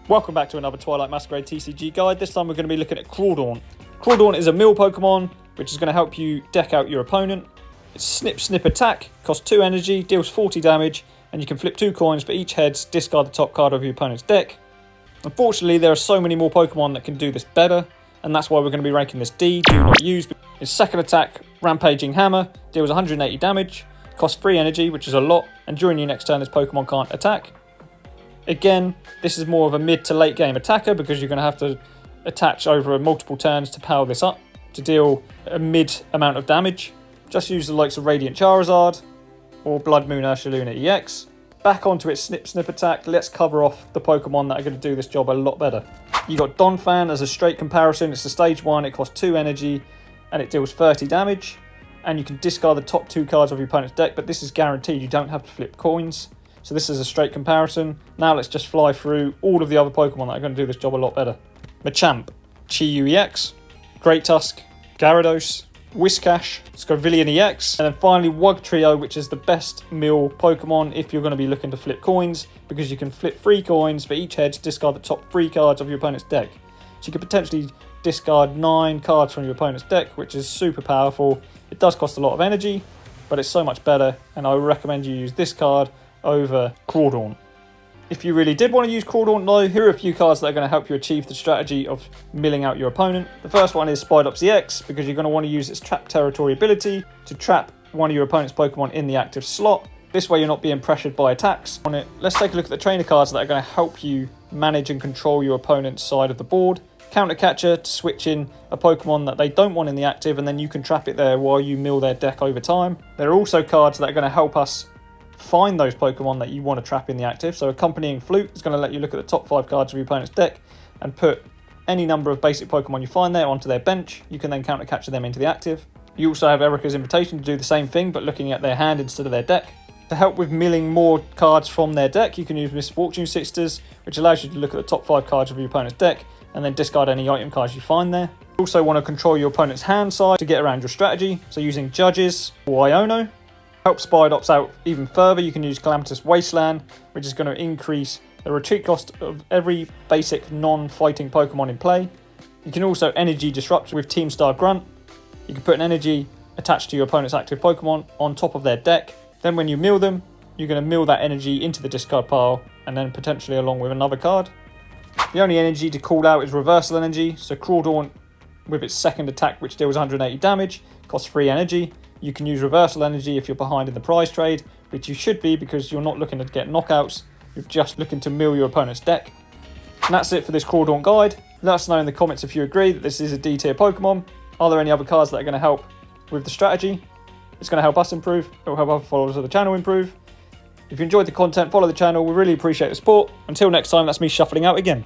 Welcome back to another Twilight Masquerade TCG guide. This time we're going to be looking at Crawdaunt. Crawdaunt is a mill Pokemon, which is going to help you deck out your opponent. It's Snip Snip attack, costs 2 energy, deals 40 damage, and you can flip 2 coins for each head, discard the top card of your opponent's deck. Unfortunately, there are so many more Pokemon that can do this better, and that's why we're going to be ranking this D, do not use. Its second attack, Rampaging Hammer, deals 180 damage, costs 3 energy, which is a lot, and during your next turn this Pokemon can't attack. Again, this is more of a mid to late game attacker because you're going to have to attach over multiple turns to power this up to deal a mid amount of damage. Just use the likes of Radiant Charizard or Blood Moon Ursaluna EX. Back onto its Snip Snip attack, let's cover off the Pokemon that are going to do this job a lot better. You got Donphan as a straight comparison. It's a stage 1, it costs 2 energy and it deals 30 damage. And you can discard the top 2 cards of your opponent's deck, but this is guaranteed, you don't have to flip coins. So this is a straight comparison. Now let's just fly through all of the other Pokemon that are going to do this job a lot better. Machamp, Chi-Yu EX, Great Tusk, Gyarados, Whiscash, Scovillian EX, and then finally Wugtrio, which is the best mill Pokemon if you're going to be looking to flip coins, because you can flip 3 coins for each head to discard the top 3 cards of your opponent's deck. So you could potentially discard 9 cards from your opponent's deck, which is super powerful. It does cost a lot of energy, but it's so much better, and I would recommend you use this card over Crawdaunt. If you really did want to use Crawdaunt though, here are a few cards that are going to help you achieve the strategy of milling out your opponent. The first one is Spidops EX, because you're going to want to use its Trap Territory ability to trap one of your opponent's Pokemon in the active slot. This way you're not being pressured by attacks on it. Let's take a look at the trainer cards that are going to help you manage and control your opponent's side of the board. Counter Catcher to switch in a Pokemon that they don't want in the active, and then you can trap it there while you mill their deck over time. There are also cards that are going to help us find those Pokemon that you want to trap in the active. So Accompanying Flute is going to let you look at the top 5 cards of your opponent's deck and put any number of basic Pokemon you find there onto their bench. You can then counter capture them into the active. You also have Erica's Invitation to do the same thing, but looking at their hand instead of their deck. To help with milling more cards from their deck, you can use Misfortune Sisters, which allows you to look at the top 5 cards of your opponent's deck and then discard any item cards you find there. You also want to control your opponent's hand side to get around your strategy, so using Judges or Iono. Help Spidops out even further, you can use Calamitous Wasteland, which is going to increase the retreat cost of every basic non-fighting Pokemon in play. You can also Energy Disrupt with Team Star Grunt. You can put an energy attached to your opponent's active Pokemon on top of their deck. Then when you mill them, you're going to mill that energy into the discard pile and then potentially along with another card. The only energy to call out is Reversal Energy, so Crawdaunt with its second attack, which deals 180 damage, costs 3 energy. You can use Reversal Energy if you're behind in the prize trade, which you should be because you're not looking to get knockouts, you're just looking to mill your opponent's deck. And that's it for this Crawdaunt guide. Let us know in the comments if you agree that this is a D tier Pokemon. Are there any other cards that are going to help with the strategy? It's going to help us improve, it will help other followers of the channel improve. If you enjoyed the content, follow the channel, we really appreciate the support. Until next time, that's me shuffling out again.